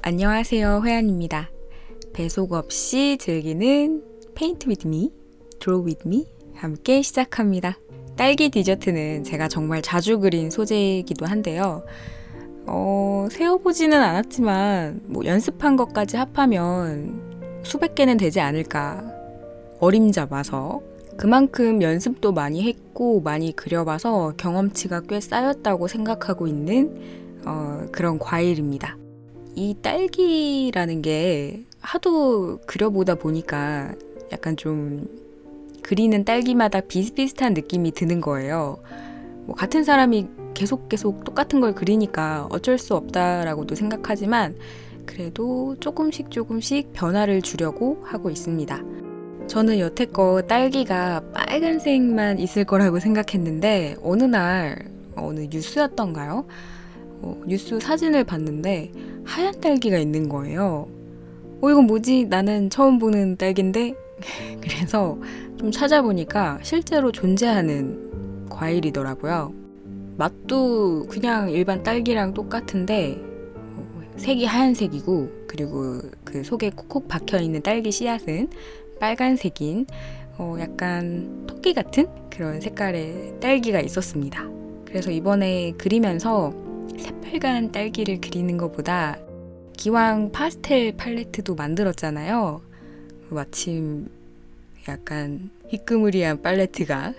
안녕하세요, 회안입니다. 배속 없이 즐기는 Paint with me, Draw with me 함께 시작합니다. 딸기 디저트는 제가 정말 자주 그린 소재이기도 한데요. 세어보지는 않았지만 연습한 것까지 합하면 수백 개는 되지 않을까 어림잡아서 그만큼 연습도 많이 했고 많이 그려봐서 경험치가 꽤 쌓였다고 생각하고 있는 그런 과일입니다. 이 딸기라는 게 하도 그려보다 보니까 약간 좀 그리는 딸기마다 비슷비슷한 느낌이 드는 거예요. 같은 사람이 계속 똑같은 걸 그리니까 어쩔 수 없다라고도 생각하지만 그래도 조금씩 변화를 주려고 하고 있습니다. 저는 여태껏 딸기가 빨간색만 있을 거라고 생각했는데 어느 뉴스였던가요? 뉴스 사진을 봤는데 하얀 딸기가 있는 거예요. 이건 뭐지? 나는 처음 보는 딸기인데? 그래서 좀 찾아보니까 실제로 존재하는 과일이더라고요. 맛도 그냥 일반 딸기랑 똑같은데 색이 하얀색이고 그리고 그 속에 콕콕 박혀있는 딸기 씨앗은 빨간색인 약간 토끼 같은 그런 색깔의 딸기가 있었습니다. 그래서 이번에 그리면서 새빨간 딸기를 그리는 것보다 기왕 파스텔 팔레트도 만들었잖아요. 마침 약간 희끄무리한 팔레트가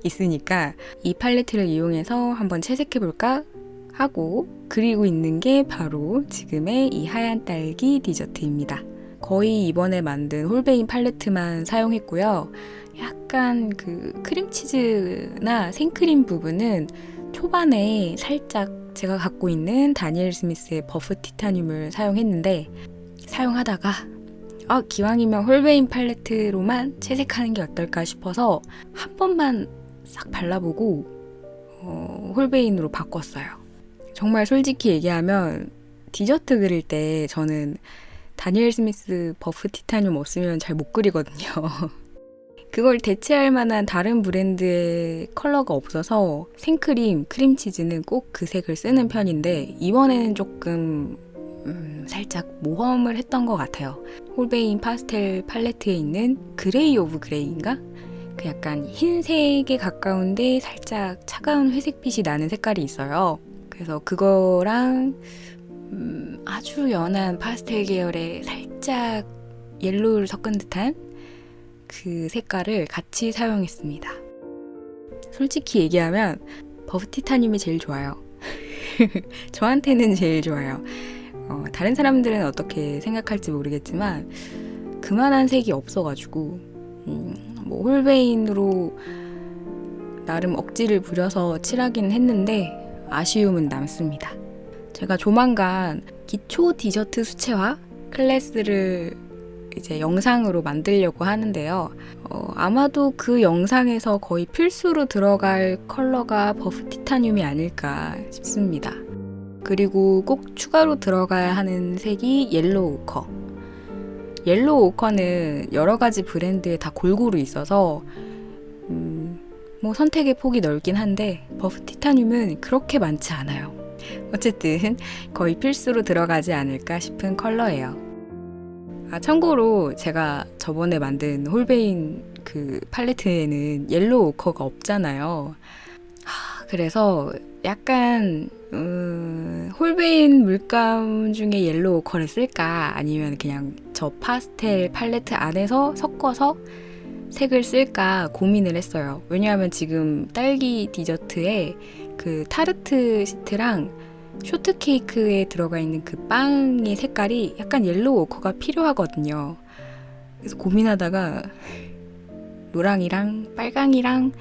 있으니까 이 팔레트를 이용해서 한번 채색해볼까 하고 그리고 있는 게 바로 지금의 이 하얀 딸기 디저트입니다. 거의 이번에 만든 홀베인 팔레트만 사용했고요. 약간 그 크림치즈나 생크림 부분은 초반에 살짝 제가 갖고 있는 다니엘 스미스의 버프 티타늄을 사용했는데 사용하다가 기왕이면 홀베인 팔레트로만 채색하는 게 어떨까 싶어서 한 번만 싹 발라보고 홀베인으로 바꿨어요. 정말 솔직히 얘기하면 디저트 그릴 때 저는 다니엘 스미스 버프 티타늄 없으면 잘 못 그리거든요. 그걸 대체할 만한 다른 브랜드의 컬러가 없어서 생크림, 크림치즈는 꼭 그 색을 쓰는 편인데 이번에는 조금 살짝 모험을 했던 것 같아요. 홀베인 파스텔 팔레트에 있는 그레이 오브 그레이인가? 그 약간 흰색에 가까운데 살짝 차가운 회색빛이 나는 색깔이 있어요. 그래서 그거랑 아주 연한 파스텔 계열의 살짝 옐로우를 섞은 듯한 그 색깔을 같이 사용했습니다. 솔직히 얘기하면 버프 티타늄이 제일 좋아요. 저한테는 제일 좋아요. 다른 사람들은 어떻게 생각할지 모르겠지만 그만한 색이 없어가지고 홀베인으로 나름 억지를 부려서 칠하긴 했는데 아쉬움은 남습니다. 제가 조만간 기초 디저트 수채화 클래스를 이제 영상으로 만들려고 하는데요. 아마도 그 영상에서 거의 필수로 들어갈 컬러가 버프 티타늄이 아닐까 싶습니다. 그리고 꼭 추가로 들어가야 하는 색이 옐로우 오커. 옐로우 오커는 여러 가지 브랜드에 다 골고루 있어서 선택의 폭이 넓긴 한데 버프 티타늄은 그렇게 많지 않아요. 어쨌든 거의 필수로 들어가지 않을까 싶은 컬러예요. 참고로 제가 저번에 만든 홀베인 그 팔레트에는 옐로우 오커가 없잖아요. 그래서 약간 홀베인 물감 중에 옐로우 오커를 쓸까 아니면 그냥 저 파스텔 팔레트 안에서 섞어서 색을 쓸까 고민을 했어요. 왜냐하면 지금 딸기 디저트에 그 타르트 시트랑 쇼트케이크에 들어가 있는 그 빵의 색깔이 약간 옐로우 오커가 필요하거든요. 그래서 고민하다가 노랑이랑 빨강이랑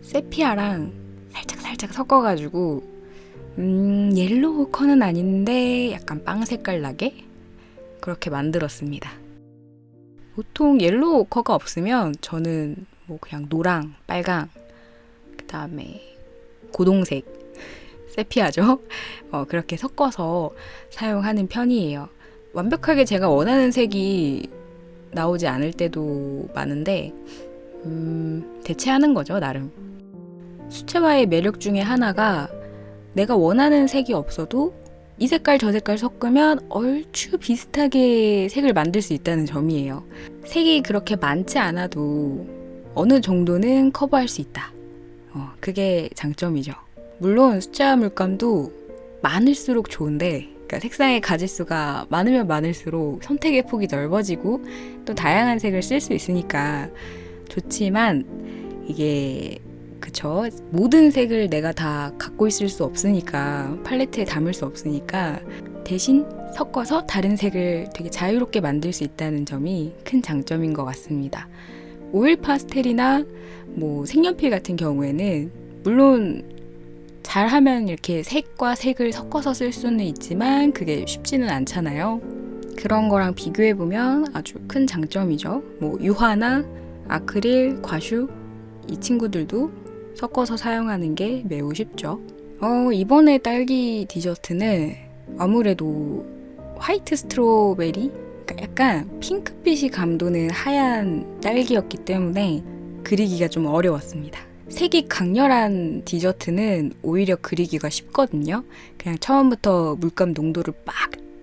세피아랑 살짝 섞어가지고 옐로우 오커는 아닌데 약간 빵 색깔 나게 그렇게 만들었습니다. 보통 옐로우 오커가 없으면 저는 그냥 노랑, 빨강, 그 다음에 고동색 세피아죠. 그렇게 섞어서 사용하는 편이에요. 완벽하게 제가 원하는 색이 나오지 않을 때도 많은데 대체하는 거죠, 나름. 수채화의 매력 중에 하나가 내가 원하는 색이 없어도 이 색깔 저 색깔 섞으면 얼추 비슷하게 색을 만들 수 있다는 점이에요. 색이 그렇게 많지 않아도 어느 정도는 커버할 수 있다. 그게 장점이죠. 물론 숫자 물감도 많을수록 좋은데, 그러니까 색상의 가짓수가 많으면 많을수록 선택의 폭이 넓어지고 또 다양한 색을 쓸 수 있으니까 좋지만, 이게 그쵸, 모든 색을 내가 다 갖고 있을 수 없으니까, 팔레트에 담을 수 없으니까 대신 섞어서 다른 색을 되게 자유롭게 만들 수 있다는 점이 큰 장점인 것 같습니다. 오일 파스텔이나 색연필 같은 경우에는 물론 잘하면 이렇게 색과 색을 섞어서 쓸 수는 있지만 그게 쉽지는 않잖아요. 그런 거랑 비교해보면 아주 큰 장점이죠. 유화나 아크릴, 과슈 이 친구들도 섞어서 사용하는 게 매우 쉽죠. 이번에 딸기 디저트는 아무래도 화이트 스트로베리, 그러니까 약간 핑크빛이 감도는 하얀 딸기였기 때문에 그리기가 좀 어려웠습니다. 색이 강렬한 디저트는 오히려 그리기가 쉽거든요. 그냥 처음부터 물감 농도를 막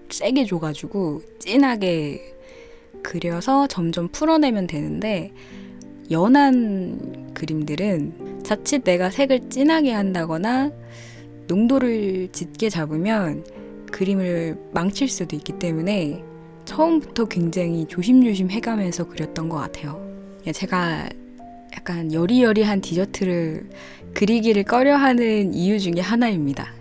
세게 줘가지고 진하게 그려서 점점 풀어내면 되는데, 연한 그림들은 자칫 내가 색을 진하게 한다거나 농도를 짙게 잡으면 그림을 망칠 수도 있기 때문에 처음부터 굉장히 조심조심 해가면서 그렸던 것 같아요. 제가 약간 여리여리한 디저트를 그리기를 꺼려하는 이유 중에 하나입니다.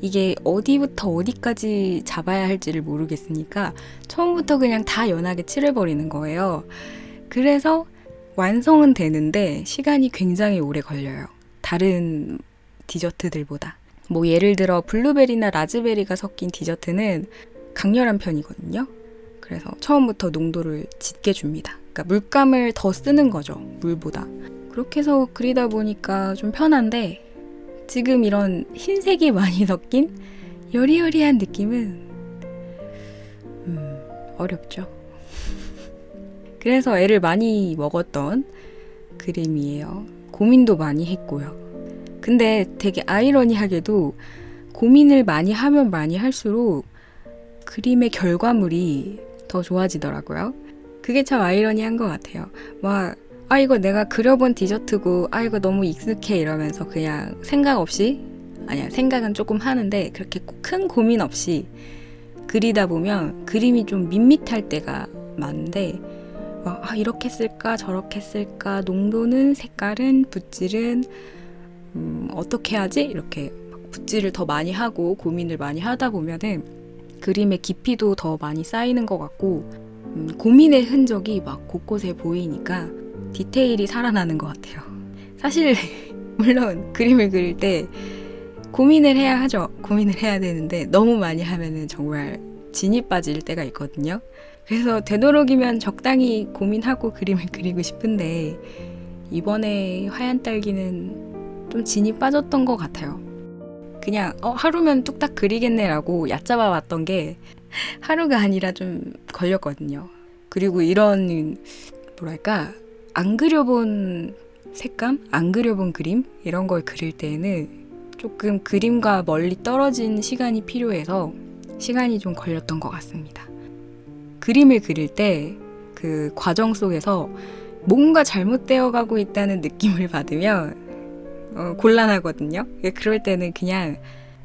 이게 어디부터 어디까지 잡아야 할지를 모르겠으니까 처음부터 그냥 다 연하게 칠해버리는 거예요. 그래서 완성은 되는데 시간이 굉장히 오래 걸려요. 다른 디저트들보다. 예를 들어 블루베리나 라즈베리가 섞인 디저트는 강렬한 편이거든요. 그래서 처음부터 농도를 짙게 줍니다. 그러니까 물감을 더 쓰는 거죠, 물보다. 그렇게 해서 그리다 보니까 좀 편한데, 지금 이런 흰색이 많이 섞인 여리여리한 느낌은 어렵죠. 그래서 애를 많이 먹었던 그림이에요. 고민도 많이 했고요. 근데 되게 아이러니하게도 고민을 많이 하면 많이 할수록 그림의 결과물이 더 좋아지더라고요. 그게 참 아이러니한 것 같아요. 이거 내가 그려본 디저트고, 이거 너무 익숙해 이러면서 그냥 생각 없이, 아니야, 생각은 조금 하는데 그렇게 큰 고민 없이 그리다 보면 그림이 좀 밋밋할 때가 많은데, 이렇게 쓸까 저렇게 쓸까, 농도는, 색깔은, 붓질은 어떻게 하지? 이렇게 붓질을 더 많이 하고 고민을 많이 하다 보면은 그림의 깊이도 더 많이 쌓이는 것 같고, 고민의 흔적이 막 곳곳에 보이니까 디테일이 살아나는 것 같아요. 사실 물론 그림을 그릴 때 고민을 해야 하죠. 고민을 해야 되는데 너무 많이 하면은 정말 진이 빠질 때가 있거든요. 그래서 되도록이면 적당히 고민하고 그림을 그리고 싶은데, 이번에 하얀 딸기는 좀 진이 빠졌던 것 같아요. 그냥 하루면 뚝딱 그리겠네라고 얕잡아 왔던 게 하루가 아니라 좀 걸렸거든요. 그리고 이런 안 그려본 색감, 안 그려본 그림 이런 걸 그릴 때에는 조금 그림과 멀리 떨어진 시간이 필요해서 시간이 좀 걸렸던 것 같습니다. 그림을 그릴 때 그 과정 속에서 뭔가 잘못되어 가고 있다는 느낌을 받으면 곤란하거든요. 그럴 때는 그냥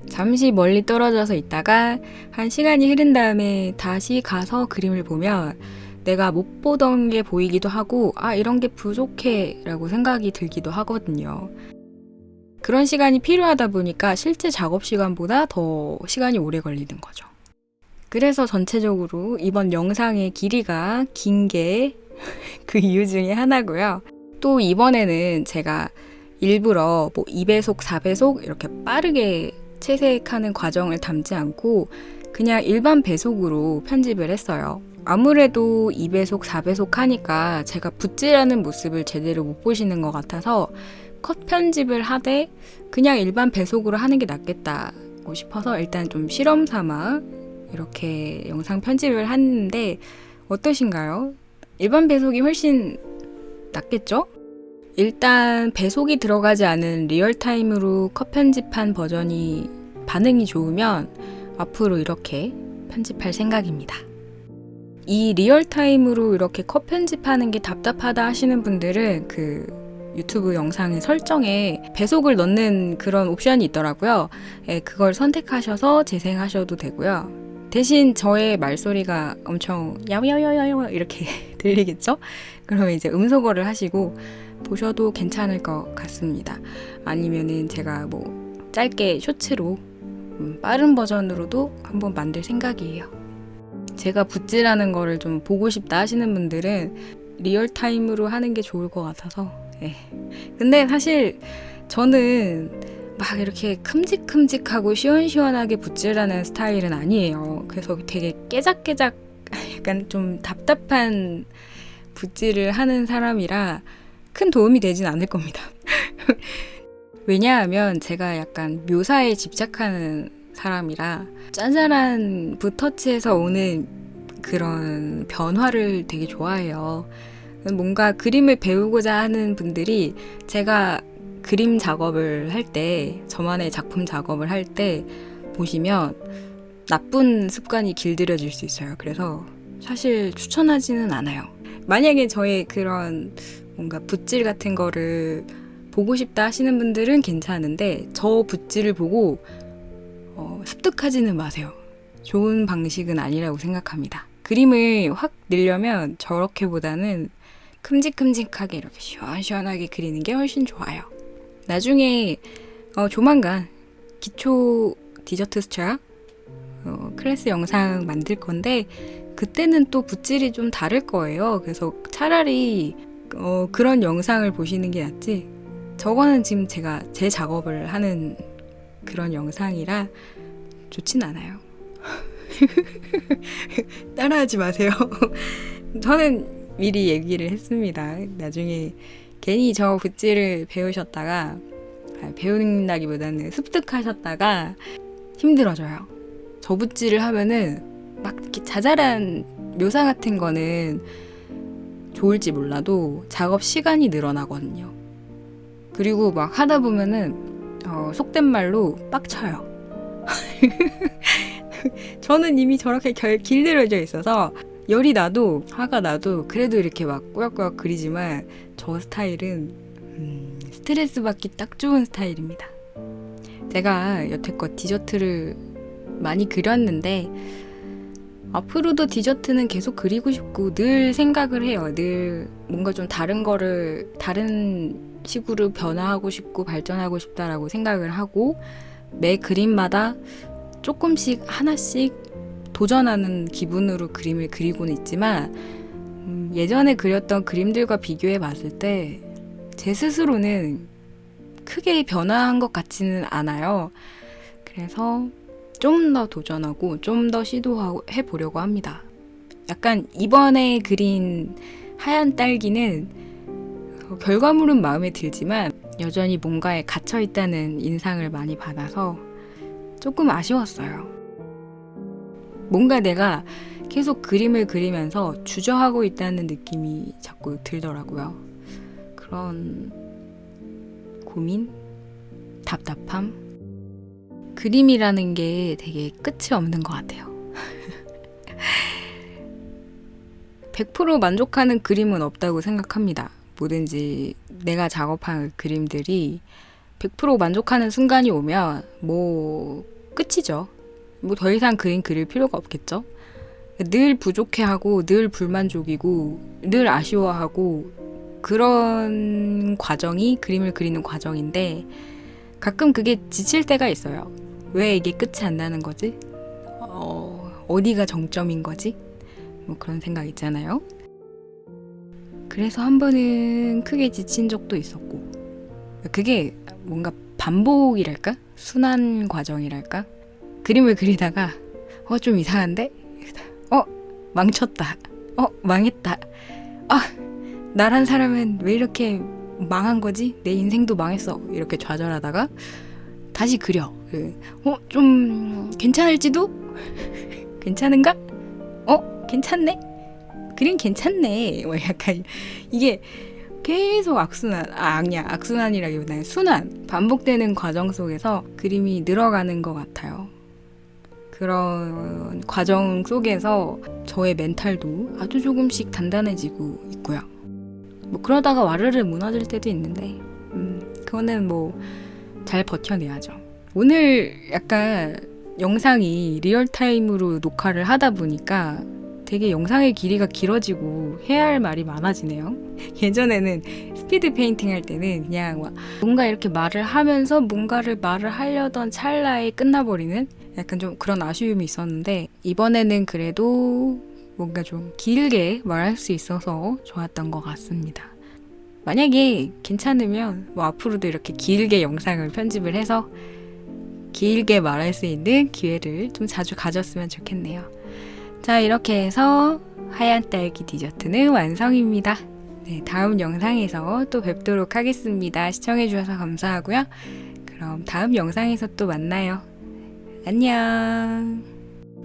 잠시 멀리 떨어져서 있다가 한 시간이 흐른 다음에 다시 가서 그림을 보면 내가 못 보던 게 보이기도 하고, 이런 게 부족해 라고 생각이 들기도 하거든요. 그런 시간이 필요하다 보니까 실제 작업 시간보다 더 시간이 오래 걸리는 거죠. 그래서 전체적으로 이번 영상의 길이가 긴 게 그 이유 중에 하나고요. 또 이번에는 제가 일부러 2배속, 4배속 이렇게 빠르게 채색하는 과정을 담지 않고 그냥 일반 배속으로 편집을 했어요. 아무래도 2배속, 4배속 하니까 제가 붓질하는 모습을 제대로 못 보시는 것 같아서 컷 편집을 하되 그냥 일반 배속으로 하는 게 낫겠다고 싶어서 일단 좀 실험 삼아 이렇게 영상 편집을 했는데 어떠신가요? 일반 배속이 훨씬 낫겠죠? 일단 배속이 들어가지 않은 리얼타임으로 컷 편집한 버전이 반응이 좋으면 앞으로 이렇게 편집할 생각입니다. 이 리얼타임으로 이렇게 컷 편집하는 게 답답하다 하시는 분들은 그 유튜브 영상의 설정에 배속을 넣는 그런 옵션이 있더라고요. 예, 그걸 선택하셔서 재생하셔도 되고요. 대신 저의 말소리가 엄청 야야야야 이렇게 들리겠죠? 그러면 이제 음소거를 하시고 보셔도 괜찮을 것 같습니다. 아니면은 제가 뭐 짧게 쇼츠로 빠른 버전으로도 한번 만들 생각이에요. 제가 붓질하는 거를 좀 보고 싶다 하시는 분들은 리얼타임으로 하는 게 좋을 것 같아서. 예. 근데 사실 저는 막 이렇게 큼직큼직하고 시원시원하게 붓질하는 스타일은 아니에요. 그래서 되게 깨작깨작 약간 좀 답답한 붓질을 하는 사람이라 큰 도움이 되진 않을 겁니다. 왜냐하면 제가 약간 묘사에 집착하는 사람이라 짜잘한 붓터치에서 오는 그런 변화를 되게 좋아해요. 뭔가 그림을 배우고자 하는 분들이 제가 그림 작업을 할 때, 저만의 작품 작업을 할 때 보시면 나쁜 습관이 길들여질 수 있어요. 그래서 사실 추천하지는 않아요. 만약에 저의 그런 뭔가 붓질 같은 거를 보고 싶다 하시는 분들은 괜찮은데 저 붓질을 보고 습득하지는 마세요. 좋은 방식은 아니라고 생각합니다. 그림을 확 늘려면 저렇게보다는 큼직큼직하게 이렇게 시원시원하게 그리는 게 훨씬 좋아요. 나중에 조만간 기초 디저트 스트락 클래스 영상 만들 건데 그때는 또 붓질이 좀 다를 거예요. 그래서 차라리 그런 영상을 보시는 게 낫지. 저거는 지금 제가 제 작업을 하는 그런 영상이라 좋진 않아요. 따라하지 마세요. 저는 미리 얘기를 했습니다. 나중에 괜히 저 붓질을 배우셨다가 배운다기보다는 습득하셨다가 힘들어져요. 저 붓질을 하면은 막 이렇게 자잘한 묘사 같은 거는 좋을지 몰라도 작업 시간이 늘어나거든요. 그리고 막 하다 보면은 속된 말로 빡쳐요. 저는 이미 저렇게 길들여져 있어서 열이 나도 화가 나도 그래도 이렇게 막 꾸역꾸역 그리지만 저 스타일은 스트레스 받기 딱 좋은 스타일입니다. 제가 여태껏 디저트를 많이 그렸는데 앞으로도 디저트는 계속 그리고 싶고 늘 생각을 해요. 늘 뭔가 좀 다른 거를 다른 식으로 변화하고 싶고 발전하고 싶다라고 생각을 하고 매 그림마다 조금씩 하나씩 도전하는 기분으로 그림을 그리고는 있지만 예전에 그렸던 그림들과 비교해 봤을 때 제 스스로는 크게 변화한 것 같지는 않아요. 그래서 좀 더 도전하고 좀 더 시도해 보려고 합니다. 약간 이번에 그린 하얀 딸기는 결과물은 마음에 들지만 여전히 뭔가에 갇혀 있다는 인상을 많이 받아서 조금 아쉬웠어요. 뭔가 내가 계속 그림을 그리면서 주저하고 있다는 느낌이 자꾸 들더라고요. 그런 고민? 답답함? 그림이라는 게 되게 끝이 없는 것 같아요. 100% 만족하는 그림은 없다고 생각합니다. 뭐든지 내가 작업한 그림들이 100% 만족하는 순간이 오면 뭐 끝이죠. 뭐 더 이상 그릴 필요가 없겠죠. 늘 부족해하고 늘 불만족이고 늘 아쉬워하고 그런 과정이 그림을 그리는 과정인데 가끔 그게 지칠 때가 있어요. 왜 이게 끝이 안 나는 거지? 어디가 정점인 거지? 뭐 그런 생각 있잖아요. 그래서 한 번은 크게 지친 적도 있었고 그게 뭔가 반복이랄까? 순환 과정이랄까? 그림을 그리다가 좀 이상한데? 망쳤다. 망했다. 나란 사람은 왜 이렇게 망한 거지? 내 인생도 망했어. 이렇게 좌절하다가 다시 그려. 좀 괜찮을지도? 괜찮은가? 괜찮네? 그림 괜찮네. 뭐 약간 이게 계속 악순환이라기보다는 순환, 반복되는 과정 속에서 그림이 늘어가는 것 같아요. 그런 과정 속에서 저의 멘탈도 아주 조금씩 단단해지고 있고요. 뭐 그러다가 와르르 무너질 때도 있는데 그거는 뭐 잘 버텨내야죠. 오늘 약간 영상이 리얼타임으로 녹화를 하다 보니까 되게 영상의 길이가 길어지고 해야 할 말이 많아지네요. 예전에는 스피드 페인팅 할 때는 그냥 막 뭔가 이렇게 말을 하면서 뭔가를 말을 하려던 찰나에 끝나버리는 약간 좀 그런 아쉬움이 있었는데, 이번에는 그래도 뭔가 좀 길게 말할 수 있어서 좋았던 것 같습니다. 만약에 괜찮으면 뭐 앞으로도 이렇게 길게 영상을 편집을 해서 길게 말할 수 있는 기회를 좀 자주 가졌으면 좋겠네요. 자, 이렇게 해서 하얀 딸기 디저트는 완성입니다. 네, 다음 영상에서 또 뵙도록 하겠습니다. 시청해주셔서 감사하고요. 그럼 다음 영상에서 또 만나요. 안녕.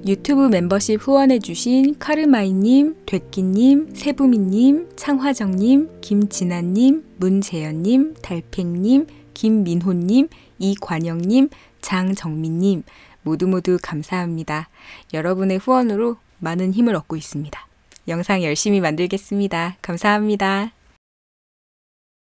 유튜브 멤버십 후원해주신 카르마이님, 되끼님, 세부미님, 창화정님, 김진아님, 문재현님, 달팽님, 김민호님, 이관영님, 장정민님 모두 감사합니다. 여러분의 후원으로 많은 힘을 얻고 있습니다. 영상 열심히 만들겠습니다. 감사합니다.